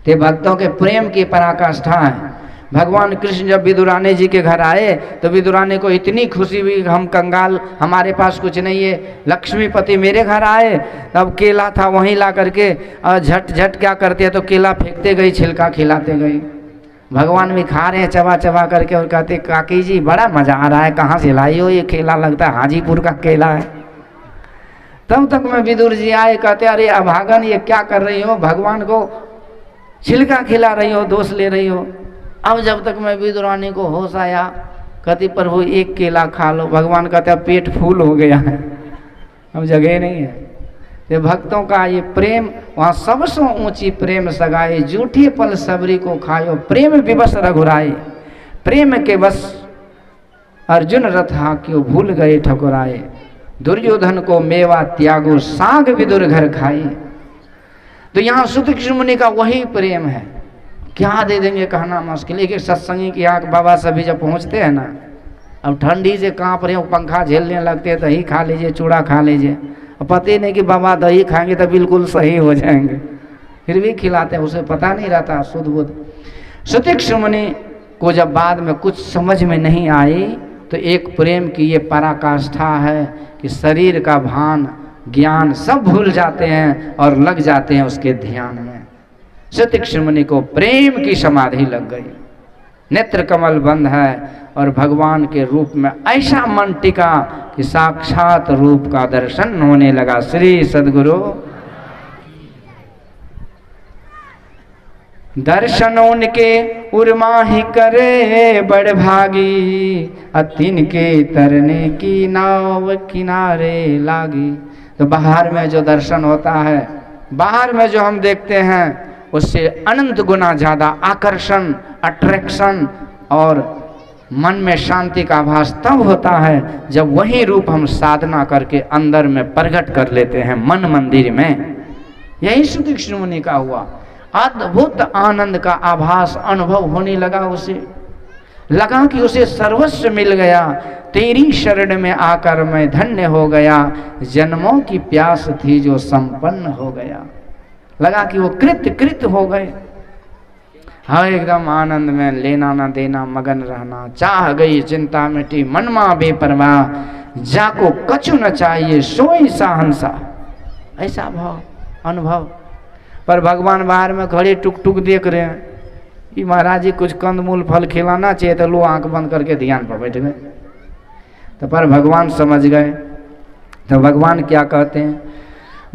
ते भक्तों के प्रेम की पराकाष्ठा है। भगवान कृष्ण जब विदुरानी जी के घर आए, तो विदुरानी को इतनी खुशी हुई, हम कंगाल, हमारे पास कुछ नहीं है, लक्ष्मीपति मेरे घर आए। तब केला था, वहीं ला करके झट झट क्या करते हैं, तो केला फेंकते गई, छिलका खिलाते गई। भगवान भी खा रहे हैं चबा चबा करके, और कहते काकी जी बड़ा मजा आ रहा है, कहाँ से लाई हो ये केला, लगता है हाजीपुर का केला है। तब तक में विदुर जी आए, कहते अरे अभागन ये क्या कर रही हो, भगवान को छिलका खिला रही हो, दोष ले रही हो। अब जब तक मैं विदुरानी को होश आया, कहती प्रभु एक केला खा लो। भगवान कहते अब पेट फूल हो गया है, अब जगह नहीं है। तो भक्तों का ये प्रेम, वहाँ सबसे ऊंची प्रेम सगाए, जूठे पल सबरी को खायो, प्रेम विवश रघुराए। प्रेम के बस अर्जुन रथा क्यों भूल गए ठकुराए, दुर्योधन को मेवा त्यागो, साग विदुर घर खाए। तो यहाँ सुतीक्ष्ण मुनि का वही प्रेम है। क्या दे देंगे कहना मुश्किल। एक सत्संगी की आँख बाबा सभी जब पहुँचते हैं ना, अब ठंडी से काँप रहे हो, पंखा झेलने लगते हैं, दही खा लीजिए, चूड़ा खा लीजिए। अब पता ही नहीं कि बाबा दही खाएंगे तो बिल्कुल सही हो जाएंगे, फिर भी खिलाते हैं, उसे पता नहीं रहता शुद्ध बुद्ध। सुतीक्ष्ण मुनि को जब बाद में कुछ समझ में नहीं आई, तो एक प्रेम की ये पराकाष्ठा है कि शरीर का भान, ज्ञान सब भूल जाते हैं और लग जाते हैं उसके ध्यान में। सुतीक्ष्ण मुनि को प्रेम की समाधि लग गई। नेत्र कमल बंद है और भगवान के रूप में ऐसा मन टिका कि साक्षात रूप का दर्शन होने लगा। श्री सद्गुरु दर्शन उनके उर्मा ही करे बड़ भागी, अतिन के तरने की नाव किनारे लागी। तो बाहर में जो दर्शन होता है, बाहर में जो हम देखते हैं, उससे अनंत गुना ज्यादा आकर्षण, अट्रैक्शन और मन में शांति का आभास तब होता है जब वही रूप हम साधना करके अंदर में प्रकट कर लेते हैं मन मंदिर में। यही सुतीक्ष्ण मुनि का हुआ। अद्भुत आनंद का आभास अनुभव होने लगा। उसे लगा कि उसे सर्वस्व मिल गया। तेरी शरण में आकर मैं धन्य हो गया, जन्मों की प्यास थी जो संपन्न हो गया। लगा कि वो कृत हो गए। हाँ, एकदम आनंद में लेना ना देना मगन रहना। चाह गई चिंता मिटी मनमा बेपरवाह, जाको कछु न चाहिए सोई साहंसा। ऐसा भाव अनुभव। पर भगवान बाहर में खड़े टुक टुक देख रहे हैं कि महाराज जी कुछ कंदमूल फल खिलाना चाहिए, तो लो आंख बंद करके ध्यान पर बैठ गए। तो पर भगवान समझ गए। तो भगवान क्या कहते हैं,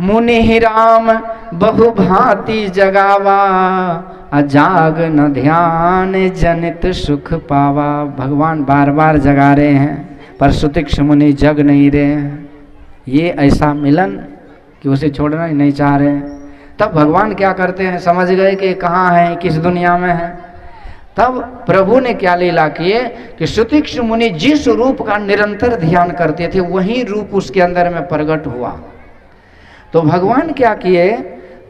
मुनि राम बहु भांति जगावा, अजाग न ध्यान जनित सुख पावा। भगवान बार बार जगा रहे हैं पर सुतीक्ष्ण मुनि जग नहीं रहे हैं। ये ऐसा मिलन कि उसे छोड़ना ही नहीं चाह रहे हैं। तब भगवान क्या करते हैं, समझ गए कि कहाँ है, किस दुनिया में है। तब प्रभु ने क्या लीला किए कि सुतीक्ष्ण मुनि जिस रूप का निरंतर ध्यान करते थे वही रूप उसके अंदर में प्रकट हुआ। तो भगवान क्या किए,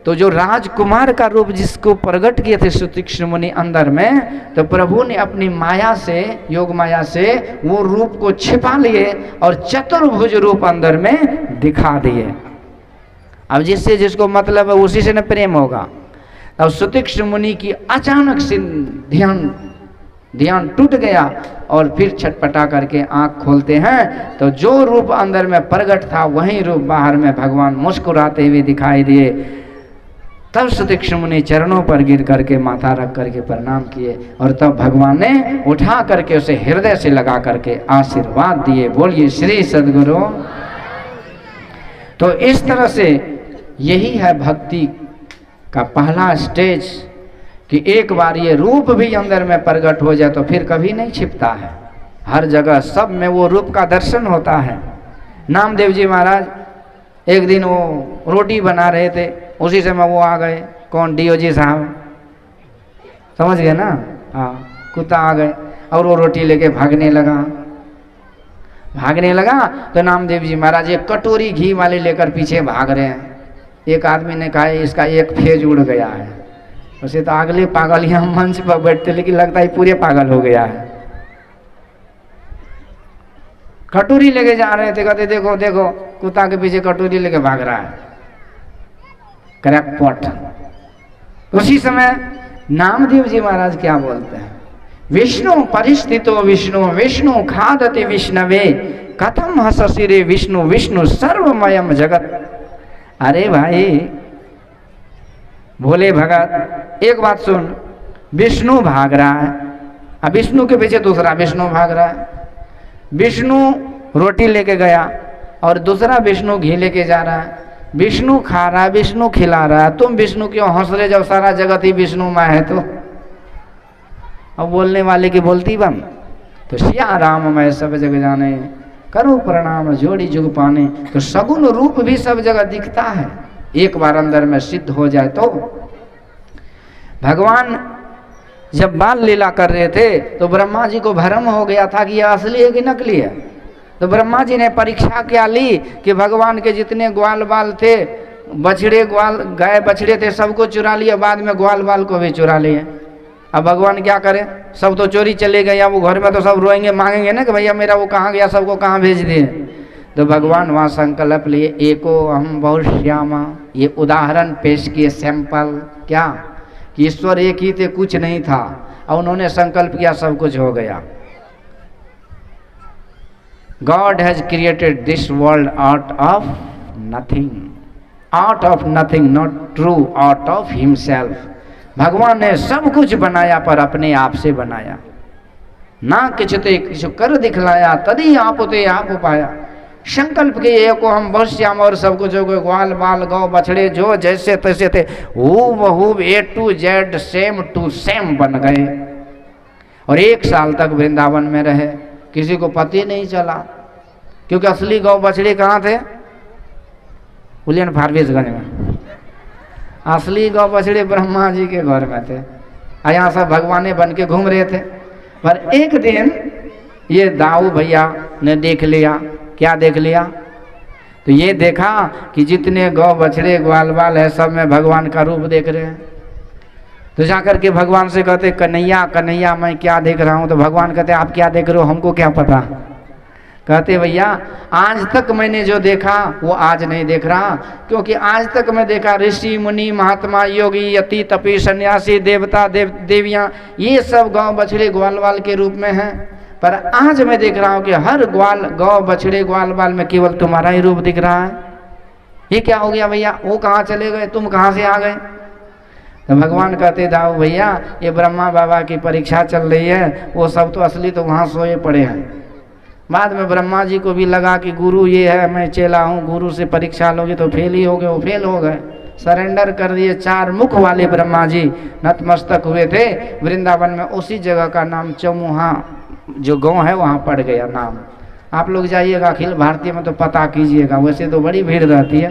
तो जो राजकुमार का रूप जिसको प्रकट किए थे सुतीक्ष्ण मुनि अंदर में, तो प्रभु ने अपनी माया से, योग माया से वो रूप को छिपा लिए और चतुर्भुज रूप अंदर में दिखा दिए। अब जिससे जिसको मतलब है उसी से न प्रेम होगा। अब सुतीक्ष्ण मुनि की अचानक से ध्यान टूट गया और फिर छटपटा करके आंख खोलते हैं तो जो रूप अंदर में प्रकट था वही रूप बाहर में भगवान मुस्कुराते हुए दिखाई दिए। तब सुतीक्ष्ण मुनि चरणों पर गिर करके माथा रख करके प्रणाम किए और तब भगवान ने उठा करके उसे हृदय से लगा करके आशीर्वाद दिए। बोलिए श्री सद्गुरु। तो इस तरह से यही है भक्ति का पहला स्टेज कि एक बार ये रूप भी अंदर में प्रकट हो जाए तो फिर कभी नहीं छिपता है। हर जगह सब में वो रूप का दर्शन होता है। नामदेव जी महाराज एक दिन वो रोटी बना रहे थे, उसी समय वो आ गए। कौन? डीओ जी साहब, समझ गए ना? हाँ, कुत्ता आ गए और वो रोटी लेके भागने लगा तो नामदेव जी महाराज एक कटोरी घी वाले लेकर पीछे भाग रहे हैं। एक आदमी ने कहा इसका एक फेज उड़ गया है। उसे तो अगले पागल यहाँ मंच पर बैठते, लेकिन लगता है पूरे पागल हो गया है। कटोरी लेके जा रहे थे, कहते देखो देखो कुत्ता के पीछे कटोरी लेके भाग रहा है। क्रैकपॉट। उसी समय नामदेव जी महाराज क्या बोलते हैं, विष्णु परिस्थितो विष्णु विष्णु खादते विष्णवे कथम हससिरे विष्णु विष्णु सर्वमयम जगत। अरे भाई भोले भगत, एक बात सुन, विष्णु भाग रहा है, अब विष्णु के पीछे दूसरा विष्णु भाग रहा है। विष्णु रोटी लेके गया और दूसरा विष्णु घी लेके जा रहा है। विष्णु खा रहा है, विष्णु खिला रहा है, तुम विष्णु क्यों हंस रहे जब सारा जगत ही विष्णुमय है? तो अब बोलने वाले की बोलती बंद। तो सिया राम मैं सब जग जाने, करो प्रणाम जोड़ी जुग पाने। तो सगुण रूप भी सब जगह दिखता है, एक बार अंदर में सिद्ध हो जाए तो। भगवान जब बाल लीला कर रहे थे तो ब्रह्मा जी को भ्रम हो गया था कि यह असली है कि नकली है। तो ब्रह्मा जी ने परीक्षा क्या ली कि भगवान के जितने ग्वाल बाल थे, बछड़े ग्वाल गाय बछड़े थे, सबको चुरा लिया, बाद में ग्वाल बाल को भी चुरा लिए। अब भगवान क्या करें, सब तो चोरी चले गए, अब वो घर में तो सब रोएंगे मांगेंगे ना कि भैया मेरा वो कहाँ गया, सबको कहाँ भेज दिए। तो भगवान वहाँ संकल्प लिए, एको हम बहुत श्यामा। ये उदाहरण पेश किए, सैंपल क्या कि ईश्वर एक ही थे, कुछ नहीं था, और उन्होंने संकल्प किया सब कुछ हो गया। God has created this world out of nothing, not true, out of himself। भगवान ने सब कुछ बनाया पर अपने आप से बनाया। ना किछते किछु कर दिखलाया, तदी आपते आप पाया। संकल्प के ये को हम बहुत श्याम और सब कुछ ग्वाल बाल गौ बछड़े जो जैसे तैसे थे हूबहू A to Z same to same बन गए। और 1 साल तक वृंदावन में रहे, किसी को पता ही नहीं चला, क्योंकि असली गौ बछड़े कहाँ थे? उलियन फारबिसगंज में। असली गौ बछड़े ब्रह्मा जी के घर में थे, यहाँ सब भगवाने बन के घूम रहे थे। पर एक दिन ये दाऊ भैया ने देख लिया। क्या देख लिया? तो ये देखा कि जितने गौ बछड़े ग्वाल बाल है सब में भगवान का रूप देख रहे हैं। तो जाकर के भगवान से कहते कन्हैया कन्हैया मैं क्या देख रहा हूँ? तो भगवान कहते आप क्या देख रहे हो, हमको क्या पता। कहते भैया आज तक मैंने जो देखा वो आज नहीं देख रहा, क्योंकि आज तक मैं देखा ऋषि मुनि महात्मा योगी यति तपी सन्यासी देवता देवियाँ ये सब गौ बछड़े ग्वाल बाल के रूप में हैं। पर आज मैं देख रहा हूँ कि हर ग्वाल गौ बछड़े ग्वाल बाल में केवल तुम्हारा ही रूप दिख रहा है। ये क्या हो गया भैया? वो कहाँ चले गए, तुम कहाँ से आ गए? तो भगवान कहते दाऊ भैया ये ब्रह्मा बाबा की परीक्षा चल रही है, वो सब तो असली तो वहाँ सोए पड़े हैं। बाद में ब्रह्मा जी को भी लगा कि गुरु ये है, मैं चेला हूँ, गुरु से परीक्षा लोगे तो फेल ही हो गए। वो फेल हो गए, सरेंडर कर दिए। 4 मुख वाले ब्रह्मा जी नतमस्तक हुए थे। वृंदावन में उसी जगह का नाम चौमुहा जो गाँव है वहाँ पड़ गया नाम। आप लोग जाइएगा अखिल भारतीय में तो पता कीजिएगा, वैसे तो बड़ी भीड़ रहती है।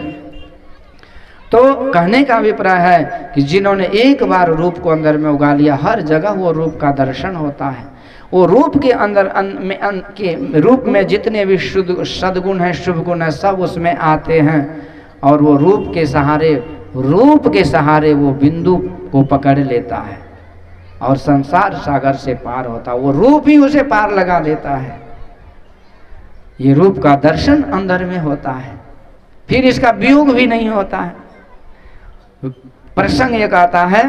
तो कहने का अभिप्राय है कि जिन्होंने एक बार रूप को अंदर में उगा लिया, हर जगह वो रूप का दर्शन होता है। वो रूप के अंदर के रूप में जितने भी शुद्ध सद्गुण हैं शुभ गुण हैं सब उसमें आते हैं। और वो रूप के सहारे वो बिंदु को पकड़ लेता है और संसार सागर से पार होता है। वो रूप ही उसे पार लगा देता है। ये रूप का दर्शन अंदर में होता है, फिर इसका वियोग भी नहीं होता है। प्रसंग एक आता है,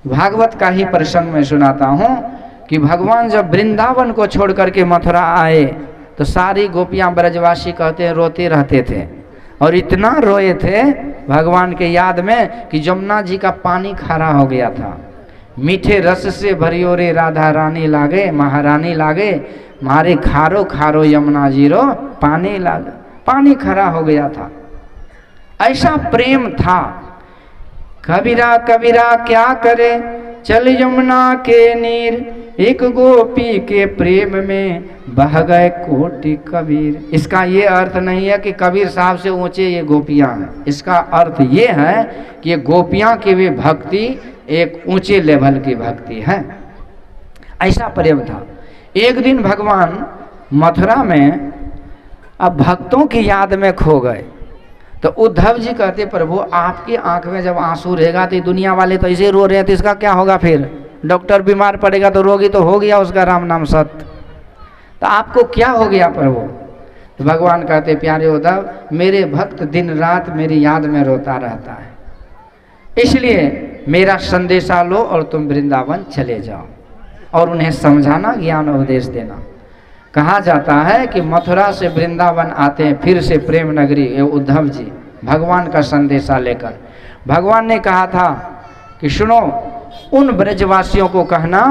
भागवत का ही प्रसंग में सुनाता हूं कि भगवान जब वृंदावन को छोड़ करके मथुरा आए तो सारी गोपियां ब्रजवासी कहते हैं रोते रहते थे। और इतना रोए थे भगवान के याद में कि जमुना जी का पानी खारा हो गया था। मीठे रस से भरियो रे राधा रानी लागे, महारानी लागे, मारे खारो खारो यमुना जी रो पानी लागे। पानी खरा हो गया था, ऐसा प्रेम था। कबीरा कबीरा क्या करे चल यमुना के नीर, एक गोपी के प्रेम में बह गए कोटि कबीर। इसका ये अर्थ नहीं है कि कबीर साहब से ऊंचे ये गोपियां हैं। इसका अर्थ ये है कि ये गोपियां की भी भक्ति एक ऊंचे लेवल की भक्ति है। ऐसा प्रेम था। एक दिन भगवान मथुरा में अब भक्तों की याद में खो गए तो उद्धव जी कहते प्रभु आपकी आंख में जब आंसू रहेगा तो दुनिया वाले तो ऐसे रो रहे हैं तो इसका क्या होगा? फिर डॉक्टर बीमार पड़ेगा तो रोगी तो हो गया उसका राम नाम सत्य, तो आपको क्या हो गया प्रभु? तो भगवान कहते प्यारे उद्धव मेरे भक्त दिन रात मेरी याद में रोता रहता है, इसलिए मेरा संदेशा लो और तुम वृंदावन चले जाओ और उन्हें समझाना ज्ञान उपदेश देना। कहा जाता है कि मथुरा से वृंदावन आते हैं फिर से प्रेम नगरी ये उद्धव जी भगवान का संदेशा लेकर। भगवान ने कहा था कि सुनो उन ब्रजवासियों को कहना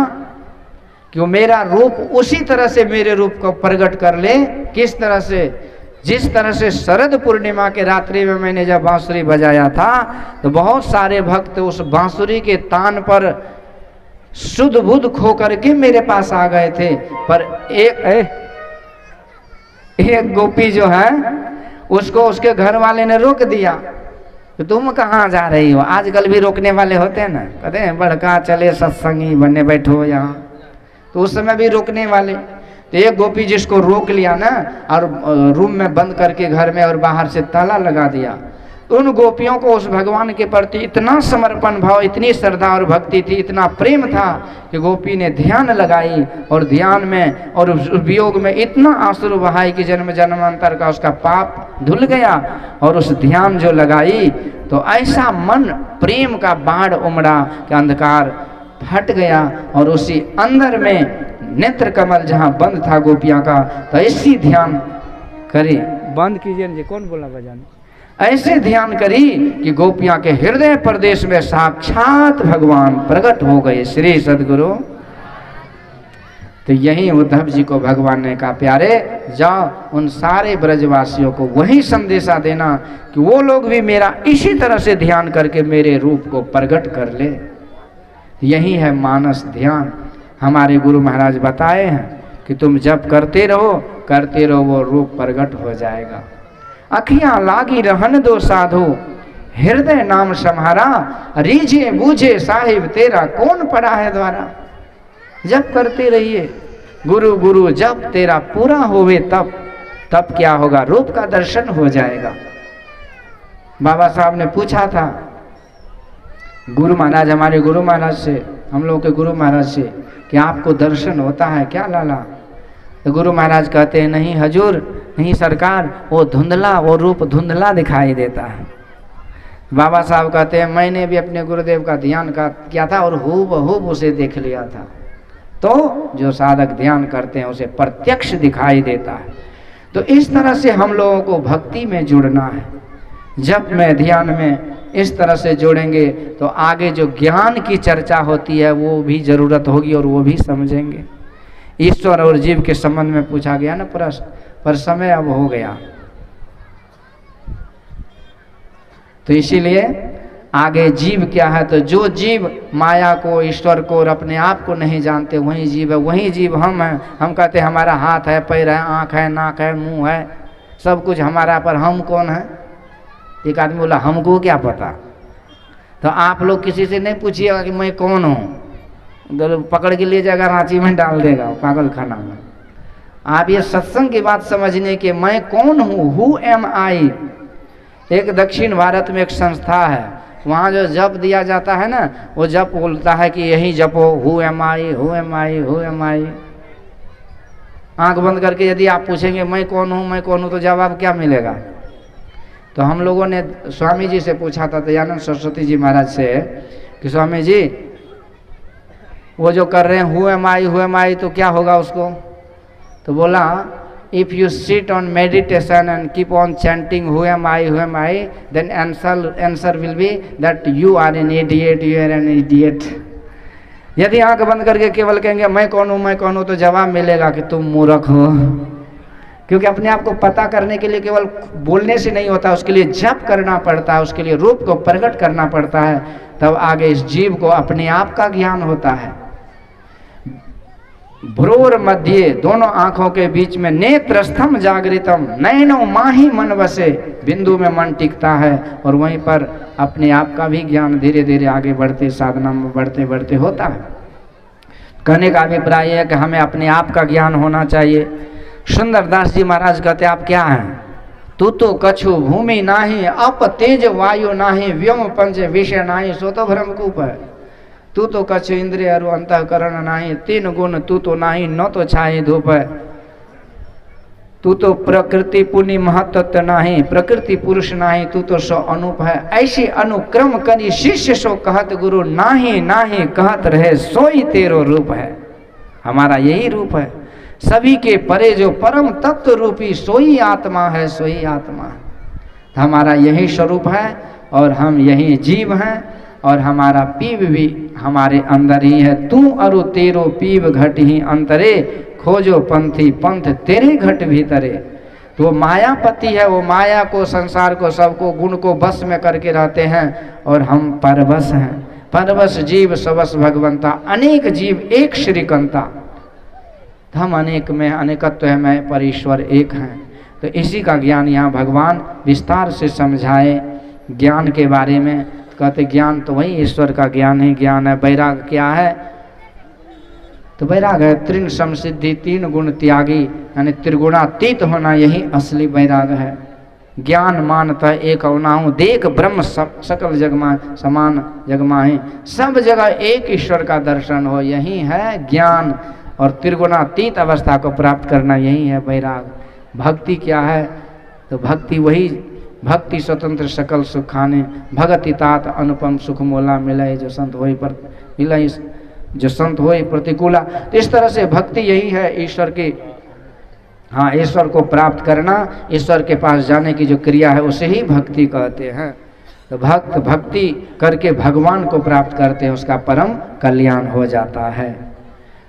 कि वो मेरा रूप उसी तरह से मेरे रूप को प्रकट कर ले। किस तरह से? जिस तरह से शरद पूर्णिमा के रात्रि में मैंने जब बांसुरी बजाया था तो बहुत सारे भक्त उस बांसुरी के तान पर शुद्ध बुद्ध खो करके मेरे पास आ गए थे। पर एक गोपी जो है उसको उसके घर वाले ने रोक दिया तो तुम कहाँ जा रही हो? आजकल भी रोकने वाले होते हैं ना, कहते हैं बड़का चले सत्संगी बने बैठो यहाँ, तो उस समय भी रोकने वाले। तो एक गोपी जिसको रोक लिया ना और रूम में बंद करके घर में और बाहर से ताला लगा दिया, उन गोपियों को उस भगवान के प्रति इतना समर्पण भाव, इतनी श्रद्धा और भक्ति थी, इतना प्रेम था कि गोपी ने ध्यान लगाई और ध्यान में और उस वियोग में इतना आंसू बहाई कि जन्म जन्मांतर का उसका पाप धुल गया। और उस ध्यान जो लगाई तो ऐसा मन प्रेम का बाढ़ उमड़ा कि अंधकार हट गया और उसी अंदर में नेत्र कमल जहाँ बंद था गोपियाँ का तो ऐसी ध्यान करी। बंद कीजिए जी, कौन बोला बजाने? ऐसे ध्यान करी कि गोपियां के हृदय प्रदेश में साक्षात भगवान प्रकट हो गए। श्री सद्गुरु। तो यही उद्धव जी को भगवान ने कहा, प्यारे जाओ उन सारे ब्रजवासियों को वही संदेशा देना कि वो लोग भी मेरा इसी तरह से ध्यान करके मेरे रूप को प्रकट कर ले। यही है मानस ध्यान। हमारे गुरु महाराज बताए हैं कि तुम जब करते रहो वो रूप प्रकट हो जाएगा। अखियां लागी रहन दो साधु, हृदय नाम सम्हारा, रीझे बूझे साहिब तेरा कौन पड़ा है द्वारा। जब करते रहिए गुरु गुरु, जब तेरा पूरा होवे तब क्या होगा, रूप का दर्शन हो जाएगा। बाबा साहब ने पूछा था गुरु महाराज, हमारे गुरु महाराज से, हम लोग के गुरु महाराज से, कि आपको दर्शन होता है क्या लाला? तो गुरु महाराज कहते हैं, नहीं हजूर, नहीं सरकार, वो धुंधला, वो रूप धुंधला दिखाई देता है। बाबा साहब कहते हैं, मैंने भी अपने गुरुदेव का ध्यान किया था और हूबहूब उसे देख लिया था। तो जो साधक ध्यान करते हैं उसे प्रत्यक्ष दिखाई देता है। तो इस तरह से हम लोगों को भक्ति में जुड़ना है। जब में ध्यान में इस तरह से जोड़ेंगे तो आगे जो ज्ञान की चर्चा होती है वो भी जरूरत होगी और वो भी समझेंगे। ईश्वर और जीव के संबंध में पूछा गया ना प्रश्न, पर समय अब हो गया, तो इसीलिए आगे जीव क्या है। तो जो जीव माया को, ईश्वर को और अपने आप को नहीं जानते वही जीव है, वही जीव हम हैं। हम कहते हैं हमारा हाथ है, पैर है, आँख है, नाक है, मुंह है, सब कुछ हमारा, पर हम कौन है? एक आदमी बोला हमको क्या पता। तो आप लोग किसी से नहीं पूछिएगा कि मैं कौन हूँ, पकड़ के ले जाएगा रांची में डाल देगा पागल खाना में। आप ये सत्संग की बात समझने के, मैं कौन हूँ, हु एम आई। एक दक्षिण भारत में एक संस्था है, वहाँ जो जप दिया जाता है ना, वो जप बोलता है कि यही जपो, who am I, who am I, who am I. आंख बंद करके यदि आप पूछेंगे मैं कौन हूँ, तो जवाब क्या मिलेगा? तो हम लोगों ने स्वामी जी से पूछा था, दयानंद सरस्वती जी महाराज से, कि स्वामी जी वो जो कर रहे हैं हु एम आई, तो क्या होगा उसको? तो बोला, if you sit on meditation and keep on chanting who am I, then answer will be that you are an idiot, you are an idiot। यदि आंख बंद करके केवल कहेंगे मैं कौन हूँ, तो जवाब मिलेगा कि तुम मूर्ख हो। क्योंकि अपने आप को पता करने के लिए केवल बोलने से नहीं होता, उसके लिए जप करना पड़ता है, उसके लिए रूप को प्रकट करना पड़ता है, तब आगे इस जीव को अपने आप का ज्ञान होता है। भ्रूर मध्य, दोनों आंखों के बीच में, नेत्रस्थम जागृतम, नैनो माही मन बसे, बिंदु में मन टिकता है और वहीं पर अपने आप का भी ज्ञान धीरे धीरे आगे बढ़ते, साधना में बढ़ते बढ़ते होता है। कहने का अभिप्राय है कि हमें अपने आप का ज्ञान होना चाहिए। सुंदरदास जी महाराज कहते आप क्या हैं? तू तो कछु भूमि नाही, अप तेज वायु नाही, व्योम पंच विषय नाही, सो तो भ्रमकूप है। तू तो कछु इंद्रिय अरु अंतःकरण नाही, तीन गुण तू तो नाही, न तो छाई धूप है। तू तो प्रकृति पुनि महत्व नाही, प्रकृति पुरुष नाही, तू तो सो अनूप है। ऐसी अनुक्रम करी शिष्य सो कहत गुरु, नाही नाही कहत रहे सोई तेरो रूप है। हमारा यही रूप है, सभी के परे जो परम तत्व रूपी सोई आत्मा है, सोई आत्मा है। हमारा यही स्वरूप है और हम यही जीव हैं और हमारा पीव भी हमारे अंदर ही है। तू अरु तेरो पीव घट ही अंतरे, खोजो पंथी पंथ तेरे घट भीतरे। तो वो मायापति है, वो माया को, संसार को, सबको, गुण को बस में करके रहते हैं और हम परवश हैं। परवश जीव सबस भगवंता, अनेक जीव एक श्रीकंता। हम अनेक में अनेकत्व है, मैं पर ईश्वर एक हैं। तो इसी का ज्ञान यहाँ भगवान विस्तार से समझाए ज्ञान के बारे में। कहते ज्ञान तो वही ईश्वर का ज्ञान ही ज्ञान है। वैराग क्या है? तो वैराग है त्रिन समसिद्धि, तीन गुण त्यागी, यानी त्रिगुणातीत होना, यही असली वैराग है। ज्ञान मानता एक अवनाहू, देख ब्रह्म सकल जगमा समान जगमाहे, सब जगह एक ईश्वर का दर्शन हो, यही है ज्ञान। और त्रिगुणातीत अवस्था को प्राप्त करना, यही है वैराग। भक्ति क्या है? तो भक्ति वही, भक्ति स्वतंत्र सकल सुख खाने, भगति तात अनुपम सुख मोला, मिले जो संत होई पर मिले जो संत होई प्रतिकूला। तो इस तरह से भक्ति यही है ईश्वर की, हाँ, ईश्वर को प्राप्त करना, ईश्वर के पास जाने की जो क्रिया है उसे ही भक्ति कहते हैं। तो भक्त भक्ति करके भगवान को प्राप्त करते हैं, उसका परम कल्याण हो जाता है।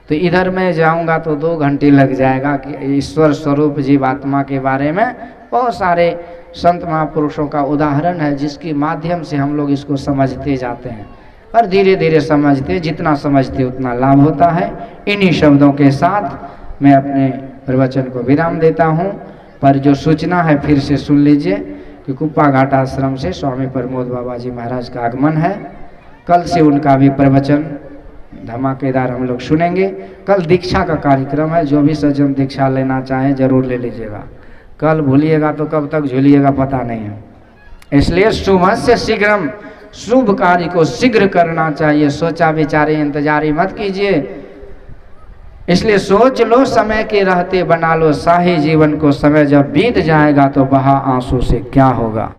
तो इधर मैं जाऊंगा तो 2 घंटे लग जाएगा कि ईश्वर स्वरूप जीवात्मा के बारे में बहुत सारे संत महापुरुषों का उदाहरण है, जिसके माध्यम से हम लोग इसको समझते जाते हैं और धीरे धीरे समझते, जितना समझते उतना लाभ होता है। इन्हीं शब्दों के साथ मैं अपने प्रवचन को विराम देता हूँ। पर जो सूचना है फिर से सुन लीजिए कि कुप्पा घाट आश्रम से स्वामी प्रमोद बाबा जी महाराज का आगमन है। कल से उनका भी प्रवचन धमाकेदार हम लोग सुनेंगे। कल दीक्षा का कार्यक्रम है, जो भी सज्जन दीक्षा लेना चाहे जरूर ले लीजिएगा। कल भूलिएगा तो कब तक झूलिएगा पता नहीं है, इसलिए शुभस्य शीघ्रम, शुभ कार्य को शीघ्र करना चाहिए। सोचा विचारे इंतजारी मत कीजिए, इसलिए सोच लो, समय के रहते बना लो शाही जीवन को। समय जब बीत जाएगा तो बहा आंसू से क्या होगा।